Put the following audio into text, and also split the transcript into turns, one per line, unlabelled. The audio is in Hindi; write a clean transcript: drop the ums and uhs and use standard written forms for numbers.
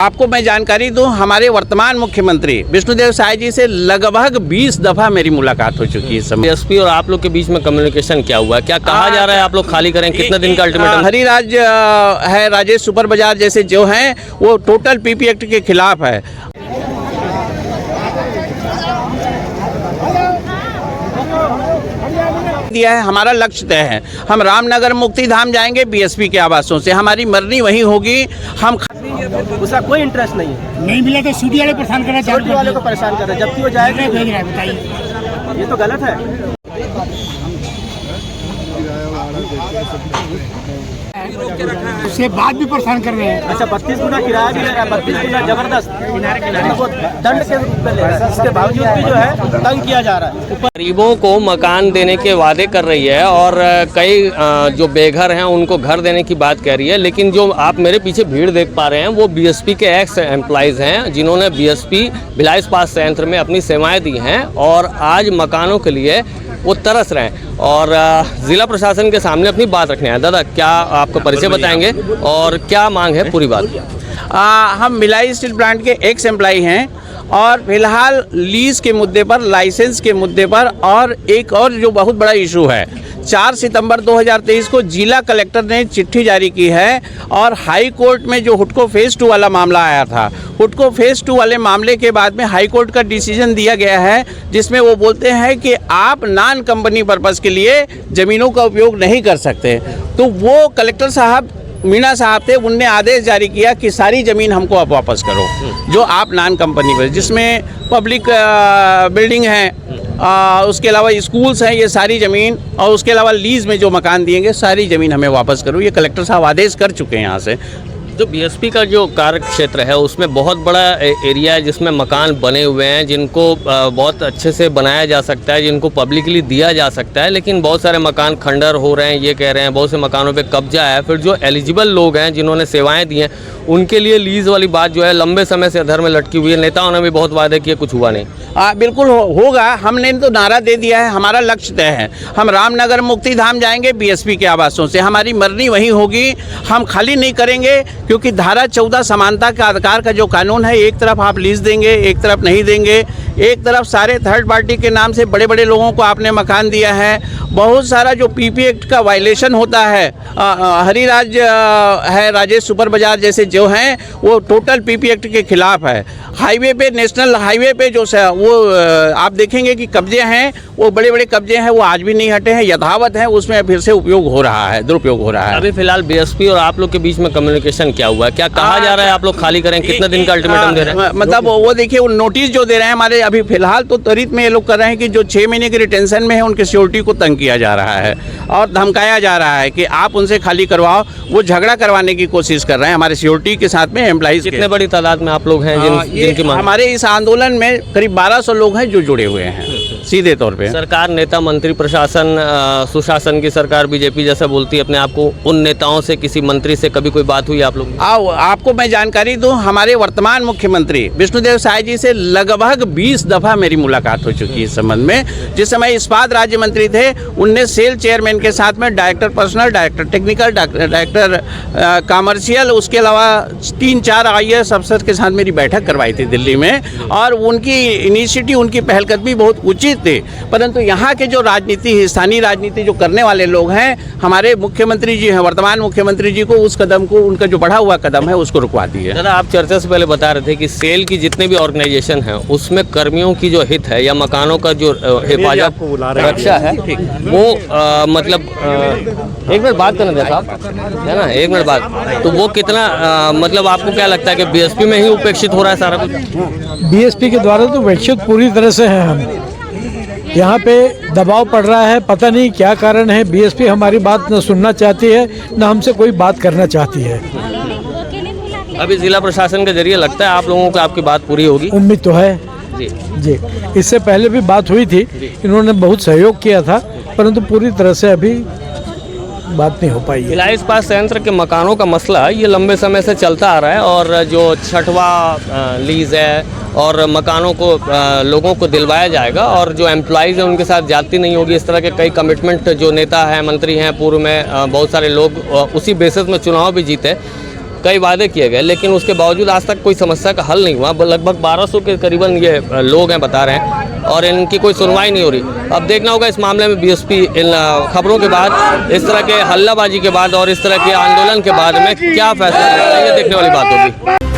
आपको मैं जानकारी दूं, हमारे वर्तमान मुख्यमंत्री विष्णुदेव साय जी से लगभग 20 दफा मेरी मुलाकात हो चुकी है इस समय।
एसपी और आप लोग के बीच में कम्युनिकेशन क्या हुआ? क्या कहा जा रहा है आप लोग खाली करें? कितने दिन का अल्टीमेटम?
हरिराज है, राजेश सुपर बाजार जैसे जो हैं वो टोटल पीपी एक्ट के खिलाफ है। दिया है, हमारा लक्ष्य तय है। हम रामनगर मुक्ति धाम जाएंगे बीएसपी के आवासों से, हमारी मरनी वहीं होगी। हम
उसका कोई इंटरेस्ट नहीं है,
नहीं मिला तो सूदी वाले परेशान कर रहे हैं,
छोटी वाले को परेशान कर रहे हैं, जबकि वो जाएगा
भेज रहा है। बताइए,
ये तो गलत है।
उसके बाद भी परेशान कर रहे हैं।
अच्छा, 32 गुना किराया भी ले रहा है, 32 गुना जबरदस्त वो दंड के रूप में ले रहा है। इसके बावजूद भी जो है तंग किया जा रहा है।
गरीबों को मकान देने के वादे कर रही है और कई जो बेघर हैं उनको घर देने की बात कह रही है, लेकिन जो आप मेरे पीछे भीड़ देख पा रहे हैं वो बीएसपी के एक्स एम्प्लॉइज़ हैं जिन्होंने बीएसपी भिलाई इस्पात संयंत्र में अपनी सेवाएं दी हैं और आज मकानों के लिए वो तरस रहे हैं और ज़िला प्रशासन के सामने अपनी बात रखने हैं। दादा, क्या आपका परिचय बताएंगे और क्या मांग है पूरी बात?
हम भिलाई स्टील प्लांट के एक्स एम्प्लॉई हैं और फिलहाल लीज के मुद्दे पर, लाइसेंस के मुद्दे पर और एक और जो बहुत बड़ा इशू है, 4 सितंबर 2023 को जिला कलेक्टर ने चिट्ठी जारी की है और हाई कोर्ट में जो हुडको फेज़ 2 वाला मामला आया था, हुडको फेज़ 2 वाले मामले के बाद में हाई कोर्ट का डिसीजन दिया गया है जिसमें वो बोलते हैं कि आप नॉन कंपनी पर्पज़ के लिए ज़मीनों का उपयोग नहीं कर सकते। तो वो कलेक्टर साहब मीणा साहब थे, उनने आदेश जारी किया कि सारी ज़मीन हमको आप वापस करो जो आप नॉन कंपनी पर, जिसमें पब्लिक बिल्डिंग है, उसके अलावा स्कूल्स हैं, ये सारी ज़मीन और उसके अलावा लीज़ में जो मकान दिएंगे सारी ज़मीन हमें वापस करो। ये कलेक्टर साहब आदेश कर चुके हैं यहाँ से।
जो बीएसपी का जो कार्य क्षेत्र है उसमें बहुत बड़ा एरिया है जिसमें मकान बने हुए हैं जिनको बहुत अच्छे से बनाया जा सकता है, जिनको पब्लिकली दिया जा सकता है, लेकिन बहुत सारे मकान खंडर हो रहे हैं, ये कह रहे हैं। बहुत से मकानों पे कब्जा है। फिर जो एलिजिबल लोग हैं जिन्होंने सेवाएं दी हैं उनके लिए लीज वाली बात जो है लंबे समय से अधर में लटकी हुई है। नेताओं ने भी बहुत वादे किए, कुछ हुआ नहीं।
बिल्कुल होगा, हमने तो नारा दे दिया है, हमारा लक्ष्य तय है। हम रामनगर मुक्ति धाम जाएंगे बीएसपी के आवासों से, हमारी मरनी वहीं होगी। हम खाली नहीं करेंगे क्योंकि धारा 14 समानता का अधिकार का जो कानून है, एक तरफ आप लीज देंगे, एक तरफ नहीं देंगे, एक तरफ सारे थर्ड पार्टी के नाम से बड़े बड़े लोगों को आपने मकान दिया है। बहुत सारा जो पीपी एक्ट का वायलेशन होता है, हरिराज है, राजेश सुपर बाजार जैसे जो हैं वो टोटल पीपी एक्ट के खिलाफ है। हाईवे पे, नेशनल हाईवे पे जो वो आप देखेंगे कि कब्जे हैं, वो बड़े बड़े कब्जे हैं, वो आज भी नहीं हटे हैं, यथावत हैं, उसमें फिर से उपयोग हो रहा है, दुरुपयोग हो रहा है।
अभी फिलहाल बीएसपी और आप लोग के बीच में कम्युनिकेशन क्या हुआ? क्या कहा जा रहा है आप लोग खाली करें? कितने दिन का अल्टीमेटम दे रहे हैं?
मतलब वो देखिए, वो नोटिस जो दे रहे हैं हमारे, अभी फिलहाल तो त्वरित में ये लोग कर रहे हैं कि जो 6 महीने की रिटेंशन में है उनके सिक्योरिटी को तंग किया जा रहा है और धमकाया जा रहा है कि आप उनसे खाली करवाओ। वो झगड़ा करवाने की कोशिश कर रहे हैं हमारे सिक्योरिटी के साथ में एम्प्लॉइज।
कितने बड़ी तादाद में आप लोग हैं जिनकी मांग?
हमारे इस आंदोलन में करीब 1200 लोग हैं जो जुड़े हुए हैं सीधे तौर पे।
सरकार, नेता, मंत्री, प्रशासन, सुशासन की सरकार बीजेपी जैसा बोलती है अपने आप को, उन नेताओं से, किसी मंत्री से कभी कोई बात हुई आप लोग?
आपको मैं जानकारी दूं, हमारे वर्तमान मुख्यमंत्री विष्णुदेव साय जी से लगभग 20 दफा मेरी मुलाकात हो चुकी है इस संबंध में। जिस समय इस्पात राज्य मंत्री थे, उनने सेल चेयरमैन के साथ में director personnel, director technical, director commercial, उसके अलावा 3-4 IAS अफसर के साथ मेरी बैठक करवाई थी दिल्ली में और उनकी इनिशिएटिव, उनकी पहलकदमी बहुत उचित थी। परंतु यहाँ के जो राजनीति, स्थानीय राजनीति जो करने वाले लोग हैं, हमारे मुख्यमंत्री जी हैं, वर्तमान मुख्यमंत्री जी को उस कदम को, उनका जो बढ़ा हुआ कदम है उसको रुकवा दिए।
दादा, आप चर्चा से पहले बता रहे थे कि सेल की जितने भी ऑर्गेनाइजेशन है उसमें कर्मियों की जो हित है या मकानों का जो हिफाजत, रक्षा है, वो मतलब एक मिनट बात करना देता आप, है ना, एक मिनट बात, तो वो कितना मतलब आपको क्या लगता है कि बीएसपी में ही उपेक्षित हो रहा है सारा कुछ?
बीएसपी के द्वारा तो उपेक्षित पूरी तरह से है। हम यहाँ पे दबाव पड़ रहा है, पता नहीं क्या कारण है। बीएसपी हमारी बात न सुनना चाहती है, न हमसे कोई बात करना चाहती है।
अभी जिला प्रशासन के जरिए लगता है आप लोगों को आपकी बात पूरी होगी?
उम्मीद तो है
जी।
इससे पहले भी बात हुई थी, इन्होंने बहुत सहयोग किया था, परंतु पूरी तरह से अभी बात नहीं हो पाई है।
भिलाई इस्पात संयंत्र के मकानों का मसला ये लंबे समय से चलता आ रहा है और जो 6वां लीज है और मकानों को लोगों को दिलवाया जाएगा और जो एम्प्लॉइज़ हैं उनके साथ जाती नहीं होगी। इस तरह के कई कमिटमेंट जो नेता हैं, मंत्री हैं, पूर्व में बहुत सारे लोग उसी बेसिस में चुनाव भी जीते। कई वादे किए गए, लेकिन उसके बावजूद आज तक कोई समस्या का हल नहीं हुआ। लगभग 1200 के करीबन ये लोग हैं बता रहे हैं, और इनकी कोई सुनवाई नहीं हो रही। अब देखना होगा इस मामले में बीएसपी इन खबरों के बाद, इस तरह के हल्लाबाजी के बाद और इस तरह के आंदोलन के बाद में क्या फैसला लेता है, ये देखने वाली बात होगी।